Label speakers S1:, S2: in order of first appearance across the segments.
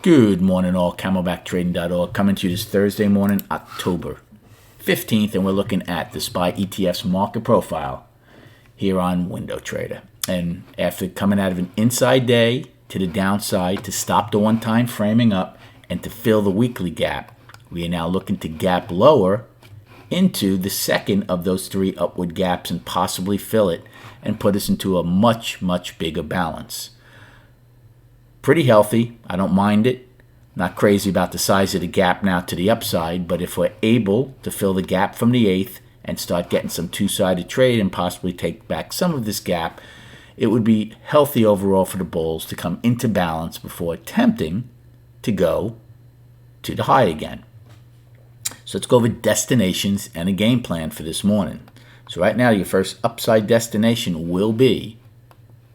S1: Good morning, all. CamelbackTrading.org coming to you this Thursday morning, October 15th, and we're looking at the SPY ETF's market profile here on Window Trader. And after coming out of an inside day to the downside to stop the one-time framing up and to fill the weekly gap, we are now looking to gap lower into the second of those three upward gaps and possibly fill it and put us into a much, much bigger balance. Pretty healthy. I don't mind it. Not crazy about the size of the gap now to the upside, but if we're able to fill the gap from the 8th and start getting some two-sided trade and possibly take back some of this gap, it would be healthy overall for the bulls to come into balance before attempting to go to the high again. So let's go over destinations and a game plan for this morning. So right now, your first upside destination will be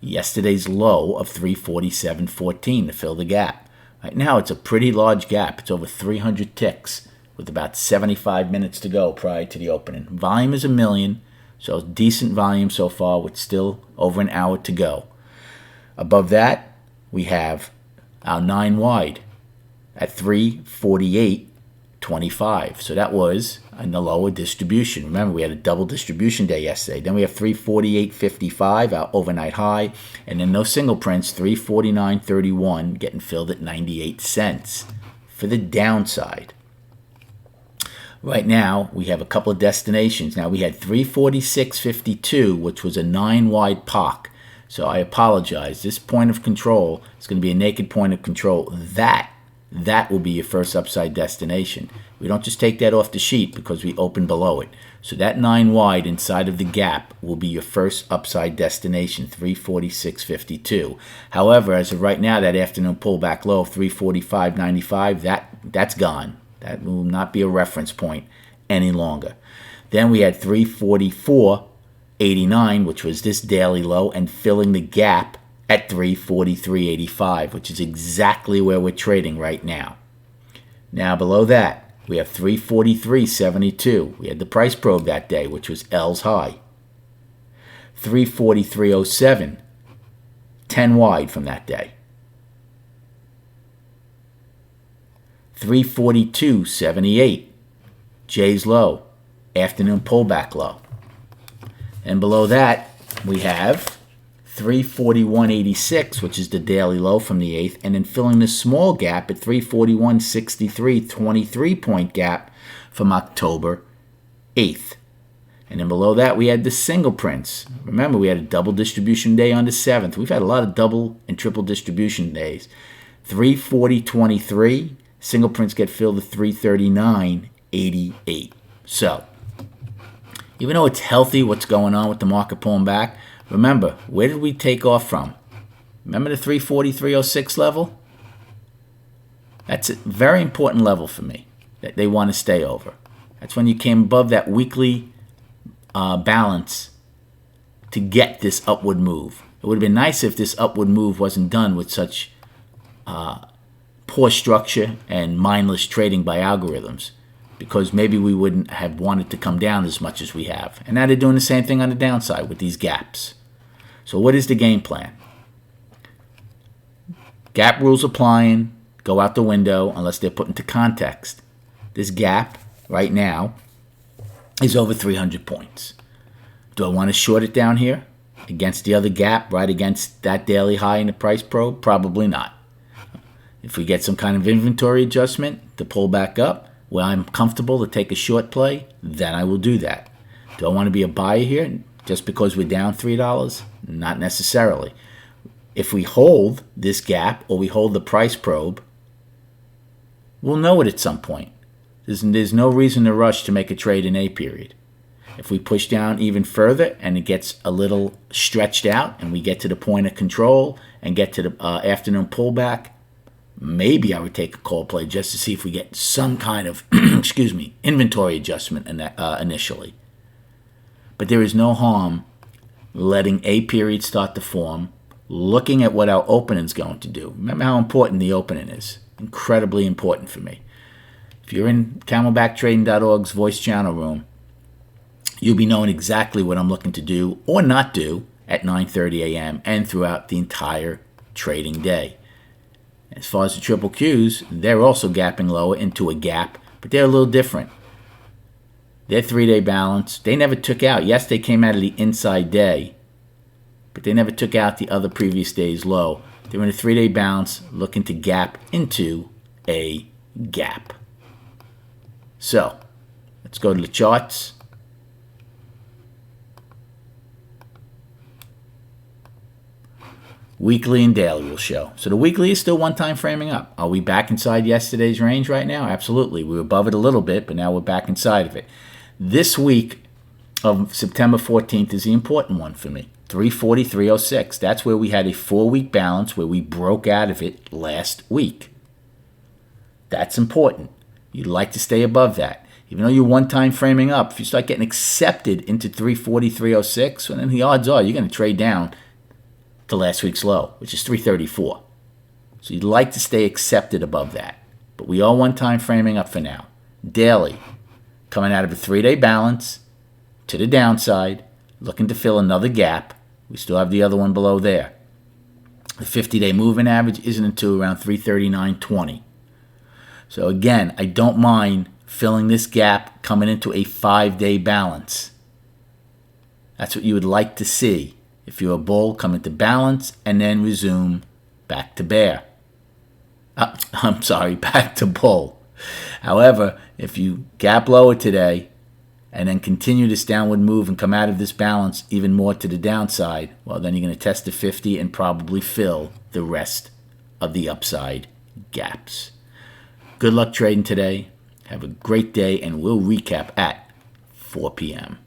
S1: yesterday's low of 347.14 to fill the gap. Right now, it's a pretty large gap. It's over 300 ticks with about 75 minutes to go prior to the opening. Volume is 1 million, so decent volume so far with still over an hour to go. Above that, we have our 9 wide at 348.25. So that was in the lower distribution. Remember, we had a double distribution day yesterday. Then we have 348.55, our overnight high. And then no single prints, 349.31, getting filled at 98 cents for the downside. Right now, we have a couple of destinations. Now, we had 346.52, which was a 9 wide POC. So I apologize. This point of control is going to be a naked point of control. That will be your first upside destination. We don't just take that off the sheet because we open below it. So that 9 wide inside of the gap will be your first upside destination, 346.52. However, as of right now, that afternoon pullback low of 345.95, that's gone. That will not be a reference point any longer. Then we had 344.89, which was this daily low, and filling the gap at 343.85, which is exactly where we're trading right now. Now below that, we have 343.72. We had the price probe that day, which was L's high. 343.07, 10 wide from that day. 342.78, J's low, afternoon pullback low. And below that, we have 341.86, which is the daily low from the 8th, and then filling the small gap at 341.63, 23-point gap from October 8th. And then below that, we had the single prints. Remember, we had a double distribution day on the 7th. We've had a lot of double and triple distribution days. 340.23, single prints get filled at 339.88. So, even though it's healthy what's going on with the market pulling back, remember, where did we take off from? Remember the 343.06 level? That's a very important level for me that they want to stay over. That's when you came above that weekly balance to get this upward move. It would have been nice if this upward move wasn't done with such poor structure and mindless trading by algorithms, because maybe we wouldn't have wanted to come down as much as we have. And now they're doing the same thing on the downside with these gaps. So what is the game plan? Gap rules applying, go out the window unless they're put into context. This gap right now is over 300 points. Do I want to short it down here against the other gap, right against that daily high in the price probe? Probably not. If we get some kind of inventory adjustment to pull back up, where I'm comfortable to take a short play, then I will do that. Do I want to be a buyer here just because we're down $3? Not necessarily. If we hold this gap or we hold the price probe, we'll know it at some point. There's no reason to rush to make a trade in A period. If we push down even further and it gets a little stretched out and we get to the point of control and get to the afternoon pullback, maybe I would take a call play just to see if we get some kind of inventory adjustment initially. But there is no harm letting A period start to form, looking at what our opening is going to do. Remember how important the opening is. Incredibly important for me. If you're in CamelbackTrading.org's voice channel room, you'll be knowing exactly what I'm looking to do or not do at 9:30 a.m. and throughout the entire trading day. As far as the triple Qs, they're also gapping lower into a gap, but they're a little different. Their 3-day balance, they never took out. Yes, they came out of the inside day, but they never took out the other previous day's low. They're in a 3-day balance looking to gap into a gap. So, let's go to the charts. Weekly and daily will show. So the weekly is still one-time framing up. Are we back inside yesterday's range right now? Absolutely. We were above it a little bit, but now we're back inside of it. This week of September 14th is the important one for me. 343.06. That's where we had a 4-week balance where we broke out of it last week. That's important. You'd like to stay above that. Even though you're one-time framing up, if you start getting accepted into 343.06, well, then the odds are you're going to trade down to last week's low, which is 334. So you'd like to stay accepted above that. But we are one-time framing up for now. Daily, coming out of a 3-day balance to the downside, looking to fill another gap. We still have the other one below there. The 50-day moving average isn't until around 339.20. So again, I don't mind filling this gap coming into a 5-day balance. That's what you would like to see. If you're a bull, come into balance and then resume back to bear. Back to bull. However, if you gap lower today and then continue this downward move and come out of this balance even more to the downside, well, then you're going to test the 50 and probably fill the rest of the upside gaps. Good luck trading today. Have a great day, and we'll recap at 4 p.m.